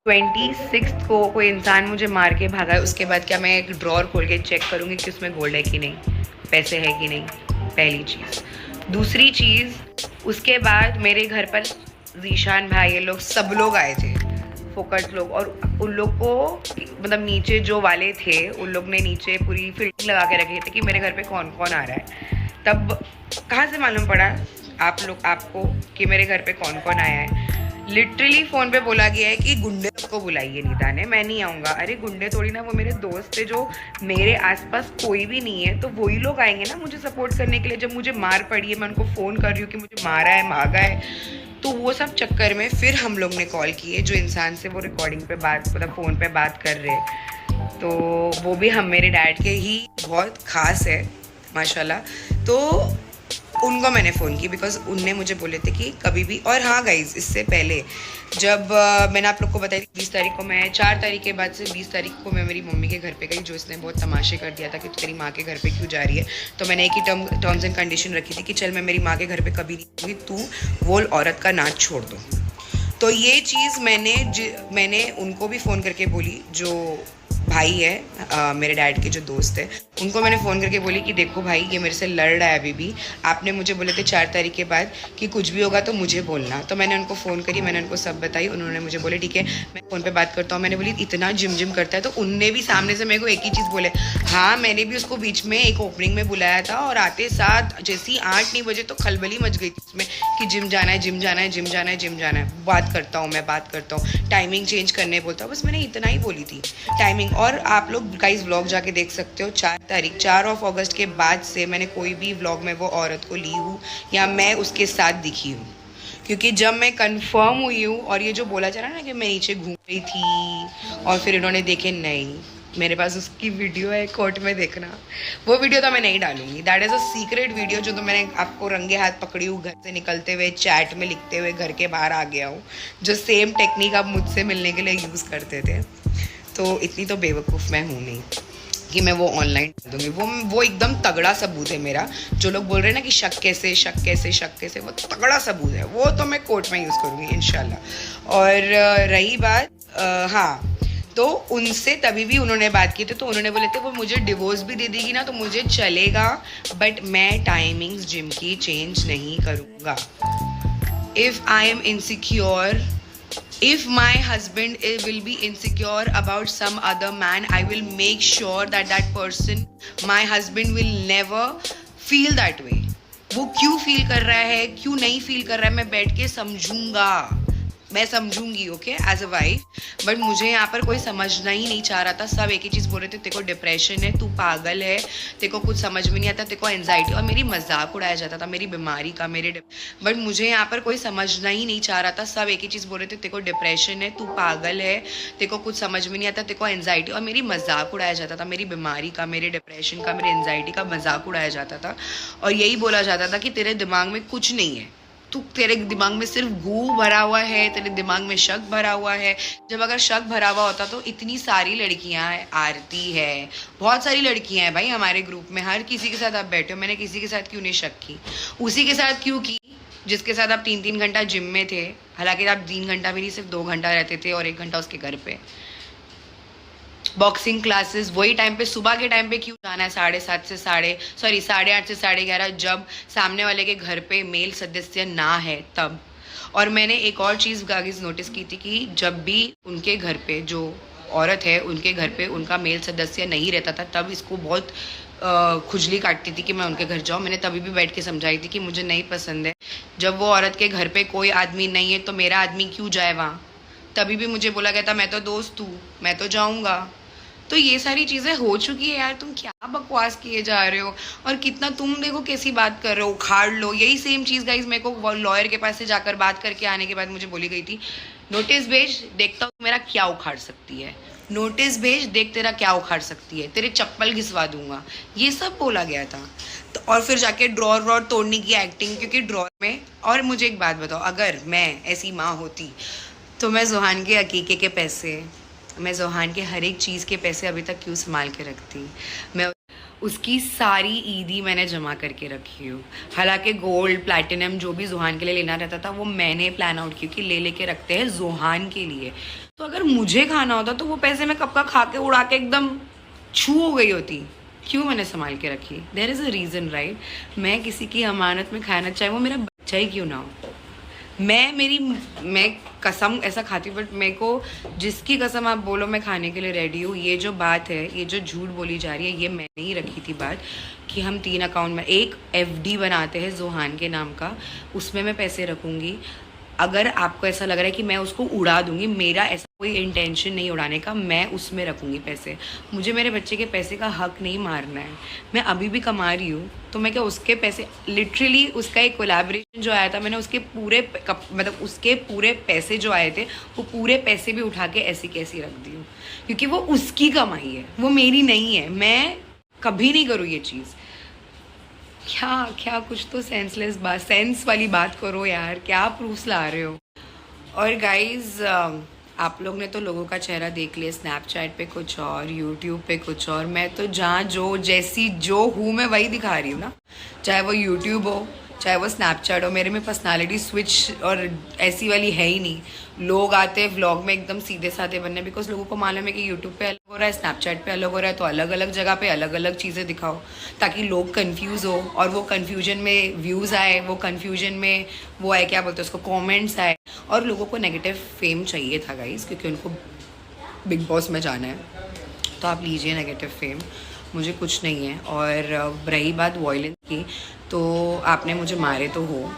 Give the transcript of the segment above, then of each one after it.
26 को कोई इंसान मुझे मार के भागा है, उसके बाद क्या मैं एक ड्रॉर खोल के चेक करूँगी कि उसमें गोल्ड है कि नहीं, पैसे है कि नहीं, पहली चीज़। दूसरी चीज़, उसके बाद मेरे घर पर जीशान भाई ये लोग सब लोग आए थे, फोकस लोग, और उन लोग को मतलब नीचे जो वाले थे उन लोग ने नीचे पूरी फिल्टिंग लगा के रखी थी कि मेरे घर पे कौन कौन आ रहा है। तब कहाँ से मालूम पड़ा आपको कि मेरे घर पे कौन कौन आया है? लिटरली फ़ोन पे बोला गया है कि गुंडे को बुलाइए नीता ने, मैं नहीं आऊँगा। अरे गुंडे थोड़ी ना, वो मेरे दोस्त थे जो मेरे आसपास कोई भी नहीं है, तो वही लोग आएंगे ना मुझे सपोर्ट करने के लिए। जब मुझे मार पड़ी है, मैं उनको फ़ोन कर रही हूँ कि मुझे मारा है, भागा है, तो वो सब चक्कर में फिर हम लोग ने कॉल किए जो इंसान से वो रिकॉर्डिंग पे बात मतलब फ़ोन पे बात कर रहे, तो वो भी हम मेरे डैड के ही बहुत ख़ास है माशाल्लाह। तो उनको मैंने फ़ोन की बिकॉज उनने मुझे बोले थे कि कभी भी। और हाँ गाइज़, इससे पहले जब मैंने आप लोग को बताई थी 20 तारीख को, मैं 4 तारीख के बाद से 20 तारीख को मैं मेरी मम्मी के घर पे गई, जो इसने बहुत तमाशे कर दिया था कि तेरी माँ के घर पे क्यों जा रही है। तो मैंने एक ही टर्म्स एंड कंडीशन रखी थी कि चल मैं मेरी माँ के घर पे कभी नहीं हुई, तू वो औरत का नाच छोड़ दो। तो ये चीज़ मैंने उनको भी फ़ोन करके बोली, जो भाई है मेरे डैड के जो दोस्त है, उनको मैंने फ़ोन करके बोली कि देखो भाई, ये मेरे से लड़ रहा है अभी भी। आपने मुझे बोले थे 4 तारीख के बाद कि कुछ भी होगा तो मुझे बोलना। तो मैंने उनको फ़ोन करी, मैंने उनको सब बताई, उन्होंने मुझे बोले ठीक है मैं फ़ोन पे बात करता हूँ। मैंने बोली इतना जिम करता है, तो उनने भी सामने से मेरे को एक ही चीज़ बोले, हाँ मैंने भी उसको बीच में एक ओपनिंग में बुलाया था, और आते साथ जैसे ही 8-9 बजे तो खलबली मच गई थी उसमें कि जिम जाना है, जिम जाना है, जिम जाना है, जिम जाना है, बात करता हूँ, मैं बात करता हूँ, टाइमिंग चेंज करने बोलता हूँ। बस मैंने इतना ही बोली थी टाइमिंग। और आप लोग गाइस व्लॉग जाके देख सकते हो, 4 अगस्त के बाद से मैंने कोई भी व्लॉग में वो औरत को ली हूँ या मैं उसके साथ दिखी हूँ, क्योंकि जब मैं कंफर्म हुई हूँ, और ये जो बोला जा रहा है ना कि मैं नीचे घूम रही थी और फिर इन्होंने देखे, नहीं, मेरे पास उसकी वीडियो है, कोर्ट में देखना। वो वीडियो तो मैं नहीं डालूंगी, that is a secret video जो तो मैंने आपको रंगे हाथ पकड़ी हूँ, घर से निकलते हुए चैट में लिखते हुए घर के बाहर आ गया हूँ, जो सेम टेक्निक आप मुझसे मिलने के लिए यूज़ करते थे। तो इतनी तो बेवकूफ़ मैं हूँ नहीं कि मैं वो ऑनलाइन कर दूँगी। वो एकदम तगड़ा सबूत है मेरा। जो लोग बोल रहे हैं ना कि शक कैसे, वो तगड़ा सबूत है, वो तो मैं कोर्ट में यूज़ करूँगी इंशाल्लाह। और रही बात हाँ, तो उनसे तभी भी उन्होंने बात की थी, तो उन्होंने बोले थे वो मुझे डिवोर्स भी दे देगी ना तो मुझे चलेगा, बट मैं टाइमिंग्स जिम की चेंज नहीं करूँगा। If I am insecure, if my husband will be insecure about some other man, I will make sure that that person, my husband, will never feel that way. वो क्यों feel कर रहा है, क्यों नहीं फील कर रहा है, मैं बैठ के समझूंगा, मैं समझूंगी, okay, as a wife. But मुझे यहाँ पर कोई समझना ही नहीं चाह रहा था। सब एक ही चीज़ बोल रहे थे, तेरे को डिप्रेशन है, तू पागल है, तेरे को कुछ समझ में नहीं आता, तेरे को एंजाइटी, और मेरी मजाक उड़ाया जाता था मेरी बीमारी का, बट मुझे यहाँ पर कोई समझना ही नहीं चाह रहा था। सब एक ही चीज़ बोल रहे थे, तेरे को डिप्रेशन है, तू पागल है, तेरे को कुछ समझ में नहीं आता, तेरे को एंजाइटी, और मेरी मजाक उड़ाया जाता था मेरी बीमारी का, मेरे डिप्रेशन का, मेरे एंजाइटी का मजाक उड़ाया जाता था। और यही बोला जाता था कि तेरे दिमाग में कुछ नहीं है, तेरे दिमाग में सिर्फ गू भरा हुआ है, तेरे दिमाग में शक भरा हुआ है। जब अगर शक भरा हुआ होता तो इतनी सारी लड़कियां हैं, आरती है, बहुत सारी लड़कियां हैं भाई हमारे ग्रुप में, हर किसी के साथ आप बैठे हो, मैंने किसी के साथ क्यों नहीं शक की? उसी के साथ क्यों की जिसके साथ आप 3-3 घंटा जिम में थे, हालांकि आप 3 घंटा भी नहीं, सिर्फ 2 घंटा रहते थे और 1 घंटा उसके घर पे। बॉक्सिंग क्लासेस वही टाइम पे, सुबह के टाइम पे क्यों जाना है, 7:30 से 8:30 से 11:30, जब सामने वाले के घर पे मेल सदस्य ना है तब। और मैंने एक और चीज़ गाइस नोटिस की थी कि जब भी उनके घर पे जो औरत है, उनके घर पे उनका मेल सदस्य नहीं रहता था, तब इसको बहुत खुजली काटती थी कि मैं उनके घर जाऊँ। मैंने तभी भी बैठ के समझाई थी कि मुझे नहीं पसंद है, जब वो औरत के घर पे कोई आदमी नहीं है तो मेरा आदमी क्यों जाए वहाँ। तभी भी मुझे बोला गया था, मैं तो दोस्त हूँ, मैं तो जाऊँगा। तो ये सारी चीज़ें हो चुकी है यार, तुम क्या बकवास किए जा रहे हो, और कितना तुम देखो कैसी बात कर रहे हो, उखाड़ लो। यही सेम चीज़ गाइज मेरे को लॉयर के पास से जाकर बात करके आने के बाद मुझे बोली गई थी, नोटिस भेज, देखता हूँ मेरा क्या उखाड़ सकती है, नोटिस भेज, देख तेरा क्या उखाड़ सकती है, तेरे चप्पल घिसवा दूंगा, ये सब बोला गया था। तो और फिर जाके ड्रॉर तोड़ने की एक्टिंग, क्योंकि ड्रॉर में। और मुझे एक बात बताओ, अगर मैं ऐसी माँ होती तो मैं ज़ुहान के अकीके के पैसे, मैं ज़ुहान के हर एक चीज़ के पैसे अभी तक क्यों संभाल के रखती? मैं उसकी सारी ईदी मैंने जमा करके रखी हूँ। हालांकि गोल्ड प्लैटिनम जो भी ज़ुहान के लिए लेना रहता था वो मैंने प्लान आउट की कि ले लेके रखते हैं ज़ुहान के लिए। तो अगर मुझे खाना होता तो वो पैसे मैं कब का खा के उड़ा के एकदम छू हो गई होती। क्यों मैंने संभाल के रखी? There is a reason, right? मैं किसी की अमानत में खाना, चाहे वो मेरा बच्चा ही क्यों ना हो। मैं कसम ऐसा खाती हूँ, बट मेरे को जिसकी कसम आप बोलो मैं खाने के लिए रेडी हूँ। ये जो बात है, ये जो झूठ बोली जा रही है, ये मैंने ही रखी थी बात कि हम 3 अकाउंट में एक एफडी बनाते हैं जोहान के नाम का, उसमें मैं पैसे रखूँगी। अगर आपको ऐसा लग रहा है कि मैं उसको उड़ा दूंगी, मेरा ऐसा कोई इंटेंशन नहीं उड़ाने का, मैं उसमें रखूँगी पैसे। मुझे मेरे बच्चे के पैसे का हक नहीं मारना है। मैं अभी भी कमा रही हूँ तो मैं क्या उसके पैसे, लिटरली उसका एक कोलैबोरेशन जो आया था, मैंने उसके पूरे मतलब उसके पूरे पैसे जो आए थे वो पूरे पैसे भी उठा के ऐसी कैसी रख दी हूँ, क्योंकि वो उसकी कमाई है, वो मेरी नहीं है। मैं कभी नहीं करूँ ये चीज़। क्या क्या कुछ तो सेंसलेस बात, सेंस वाली बात करो यार, क्या प्रूफ्स ला रहे हो। और गाइज आप लोग ने तो लोगों का चेहरा देख लिया, स्नैपचैट पे कुछ और, यूट्यूब पे कुछ और। मैं तो जहाँ जो जैसी जो हूँ मैं वही दिखा रही हूँ ना, चाहे वो यूट्यूब हो चाहे वो स्नैपचैट हो। मेरे में पर्सनालिटी स्विच और ऐसी वाली है ही नहीं। लोग आते हैं व्लॉग में एकदम सीधे साधे बनने, बिकॉज लोगों को मालूम है कि यूट्यूब पे अलग हो रहा है, स्नैपचैट पे अलग हो रहा है, तो अलग अलग जगह पे अलग अलग चीज़ें दिखाओ ताकि लोग कंफ्यूज हो, और वो कंफ्यूजन में व्यूज़ आए, वो कंफ्यूजन में वो आए, क्या बोलते हैं उसको, कमेंट्स आए। और लोगों को नेगेटिव फेम चाहिए था गाइस, क्योंकि उनको बिग बॉस में जाना है, तो आप लीजिए नेगेटिव फेम, मुझे कुछ नहीं है। और रही बात वॉयलेंस की, तो आपने मुझे मारे तो हो,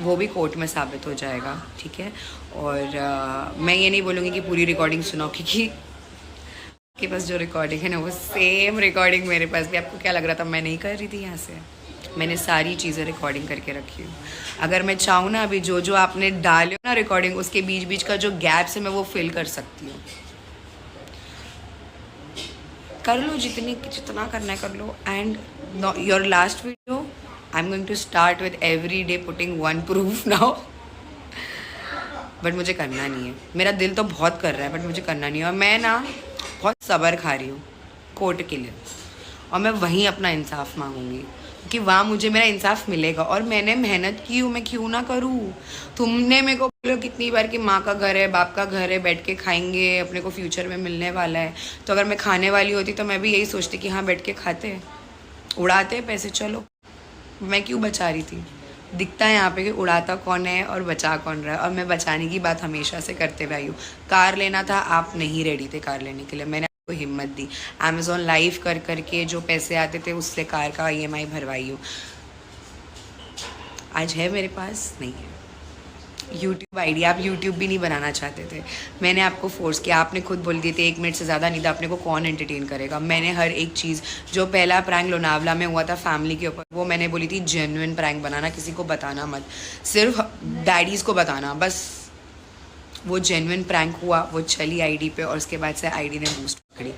वो भी कोर्ट में साबित हो जाएगा, ठीक है। और मैं ये नहीं बोलूँगी कि पूरी रिकॉर्डिंग सुनाओ, क्योंकि आपके पास जो रिकॉर्डिंग है ना वो सेम रिकॉर्डिंग मेरे पास भी। आपको क्या लग रहा था मैं नहीं कर रही थी? यहाँ से मैंने सारी चीज़ें रिकॉर्डिंग करके रखी हूँ। अगर मैं चाहूँ ना, अभी जो जो आपने डाले ना रिकॉर्डिंग, उसके बीच बीच का जो गैप्स है मैं वो फिल कर सकती हूँ। कर लो जितना करना है कर लो। And your last video I am going to start with every day putting 1 proof now, but मुझे करना नहीं है। मेरा दिल तो बहुत कर रहा है बट मुझे करना नहीं है। और मैं ना बहुत सब्र खा रही हूँ कोर्ट के लिए, और मैं वहीं अपना इंसाफ मांगूंगी, कि वहाँ मुझे मेरा इंसाफ मिलेगा। और मैंने मेहनत की हूँ, मैं क्यों ना करूँ। तुमने मेरे को बोलो कितनी बार कि माँ का घर है, बाप का घर है, बैठ के खाएंगे, अपने को फ्यूचर में मिलने वाला है। तो अगर मैं खाने वाली होती तो मैं भी यही सोचती कि हाँ बैठ के खाते, उड़ाते पैसे, चलो। मैं क्यों बचा रही थी? दिखता है यहाँ पे कि उड़ाता कौन है और बचा कौन रहा है। और मैं बचाने की बात हमेशा से करते हुए आई हूँ। कार लेना था, आप नहीं रेडी थे कार लेने के लिए, मैंने आपको हिम्मत दी। अमेज़ॉन लाइव कर करके जो पैसे आते थे उससे कार का EMI भरवाई हूँ। आज है मेरे पास? नहीं है। यूट्यूब आईडी, आप यूट्यूब भी नहीं बनाना चाहते थे, मैंने आपको फोर्स किया। आपने खुद बोल दिए थे 1 मिनट से ज़्यादा नहीं था, अपने को कौन एंटरटेन करेगा। मैंने हर एक चीज़, जो पहला प्रैंक लोनावला में हुआ था फैमिली के ऊपर, वो मैंने बोली थी जेन्युइन प्रैंक बनाना, किसी को बताना मत, सिर्फ डैडीज़ को बताना बस। वो जेन्युइन प्रैंक हुआ, वो चली आईडी पे, और उसके बाद से आईडी ने बूस्ट पकड़ी।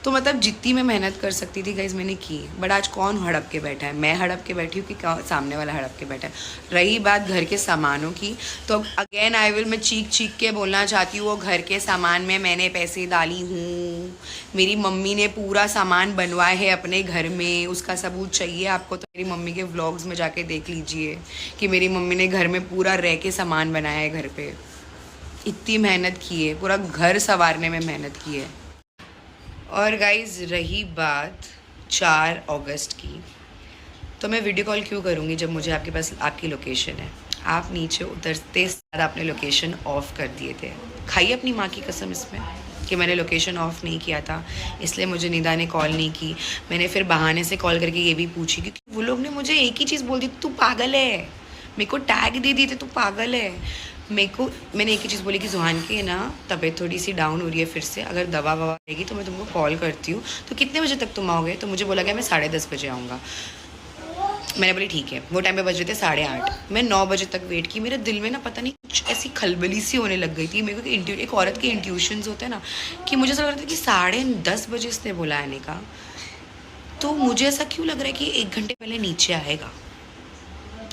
तो मतलब जितनी मैं मेहनत कर सकती थी गाइज मैंने की। बट आज कौन हड़प के बैठा है? मैं हड़प के बैठी हूँ कि सामने वाला हड़प के बैठा है? रही बात घर के सामानों की, तो अगेन आई विल, मैं चीख के बोलना चाहती हूँ, वो घर के सामान में मैंने पैसे डाली हूँ। मेरी मम्मी ने पूरा सामान बनवाया है अपने घर में, उसका सबूत चाहिए आपको तो मेरी मम्मी के व्लॉग्स में जाके देख लीजिए कि मेरी मम्मी ने घर में पूरा रह के सामान बनाया है। घर पे इतनी मेहनत की है, पूरा घर संवारने में मेहनत की है। और गाइज़ रही बात 4 अगस्त की, तो मैं वीडियो कॉल क्यों करूँगी जब मुझे आपके पास आपकी लोकेशन है। आप नीचे उतरते साथ आपने लोकेशन ऑफ़ कर दिए थे। खाइए अपनी माँ की कसम इसमें कि मैंने लोकेशन ऑफ़ नहीं किया था, इसलिए मुझे निदा ने कॉल नहीं की। मैंने फिर बहाने से कॉल करके ये भी पूछी, क्योंकि वो लोग ने मुझे एक ही चीज़ बोल दी, तू पागल है। मेरे को टैग दे दी थे, तू पागल है। मैंने एक ही चीज़ बोली कि जोहान की ना तबीयत थोड़ी सी डाउन हो रही है फिर से, अगर दवा ववा रहेगी तो मैं तुमको कॉल करती हूँ। तो कितने बजे तक तुम आओगे? तो मुझे बोला गया मैं 10:30 बजे आऊँगा। मैंने बोली ठीक है। वो टाइम पे बज रहे थे 8:30। मैं 9 बजे तक वेट की। मेरे दिल में ना पता नहीं कुछ ऐसी खलबली सी होने लग गई थी। मेरे को एक औरत के इंट्यूशंस होते हैं ना, कि मुझे ऐसा लग रहा था कि 10:30 बजे इसने बोला आने का, तो मुझे ऐसा क्यों लग रहा है कि 1 घंटे पहले नीचे आएगा।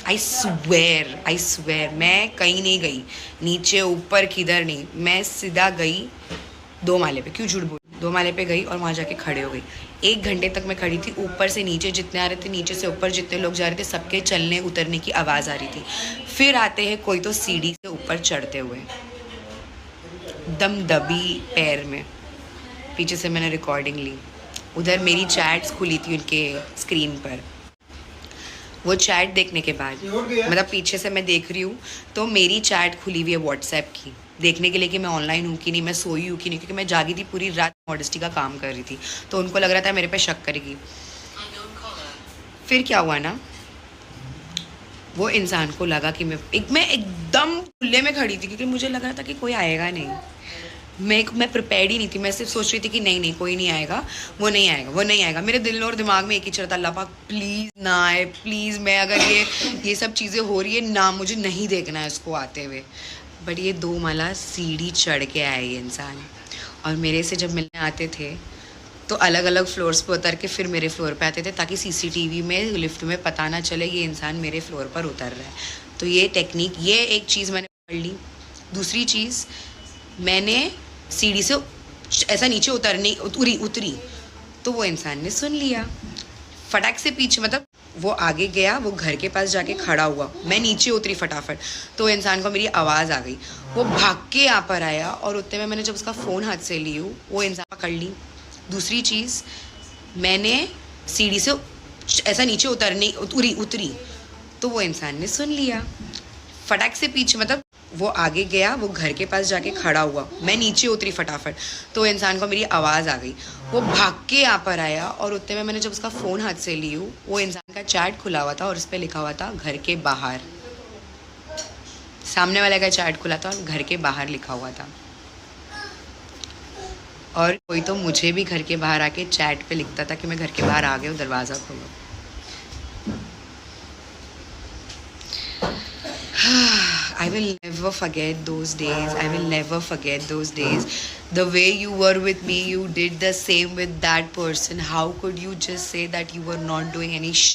आई स्वेयर मैं कहीं नहीं गई, नीचे ऊपर किधर नहीं, मैं सीधा गई 2 माले पे। क्यों झूठ बोल, 2 माले पे गई और वहाँ जाके खड़े हो गई। 1 घंटे तक मैं खड़ी थी। ऊपर से नीचे जितने आ रहे थे, नीचे से ऊपर जितने लोग जा रहे थे, सबके चलने उतरने की आवाज़ आ रही थी। फिर आते हैं कोई तो सीढ़ी से ऊपर चढ़ते हुए। दम दबी पैर में। पीछे से मैंने रिकॉर्डिंग ली, उधर मेरी चैट्स खुली थी उनके स्क्रीन पर। वो चैट देखने के बाद मतलब पीछे से मैं देख रही हूँ तो मेरी चैट खुली हुई है व्हाट्सएप की, देखने के लिए कि मैं ऑनलाइन हूँ कि नहीं, मैं सोई हूँ कि नहीं, क्योंकि मैं जागी थी पूरी रात, मॉडेस्टी का काम कर रही थी, तो उनको लग रहा था मेरे पे शक करेगी। फिर क्या हुआ ना, वो इंसान को लगा कि मैं एकदम खुले में खड़ी थी, क्योंकि मुझे लग रहा था कि कोई आएगा नहीं। मैं प्रिपेयर्ड ही नहीं थी, मैं सिर्फ सोच रही थी कि नहीं नहीं कोई नहीं आएगा, वो नहीं आएगा, वो नहीं आएगा। मेरे दिल और दिमाग में एक ही चलता, अल्लाह पाक प्लीज़ ना आए, प्लीज़। मैं अगर ये सब चीज़ें हो रही है ना, मुझे नहीं देखना है उसको आते हुए। बट ये 2 माला सीढ़ी चढ़ के आए ये इंसान, और मेरे से जब मिलने आते थे तो अलग अलग फ्लोर्स पे उतर के फिर मेरे फ्लोर पे आते थे, ताकि सीसीटीवी में लिफ्ट में पता ना चले ये इंसान मेरे फ्लोर पर उतर रहा है। तो ये टेक्निक, ये एक चीज़ मैंने पढ़ ली। दूसरी चीज़, मैंने सीढ़ी से ऐसा नीचे उतरी तो वो इंसान ने सुन लिया, फटाक से पीछे, मतलब वो आगे गया, वो घर के पास जाके खड़ा हुआ, मैं नीचे उतरी फटाफट, तो इंसान को मेरी आवाज़ आ गई, वो भाग के यहाँ पर आया, और उतने में मैंने जब उसका फ़ोन हाथ से ली हूँ, वो इंसान पकड़ ली। दूसरी चीज़, मैंने सीढ़ी से ऐसा नीचे उतरी तो वो इंसान ने सुन लिया, फटाक से पीछे, मतलब वो आगे गया, वो घर के पास जाके खड़ा हुआ, मैं नीचे उतरी फटाफट, तो इंसान को मेरी आवाज़ आ गई, वो भाग के यहाँ पर आया, और उतने में मैंने जब उसका फ़ोन हाथ से ली हूँ, वो इंसान का चैट खुला हुआ था और उस पर लिखा हुआ था घर के बाहर। सामने वाले का चैट खुला था और घर के बाहर लिखा हुआ था, और कोई तो मुझे भी घर के बाहर आके चैट पे लिखता था कि मैं घर के बाहर आ गया हूँ, दरवाज़ा खोलो। I will never forget those days. I will never forget those days. The way you were with me, you did the same with that person. How could you just say that you were not doing any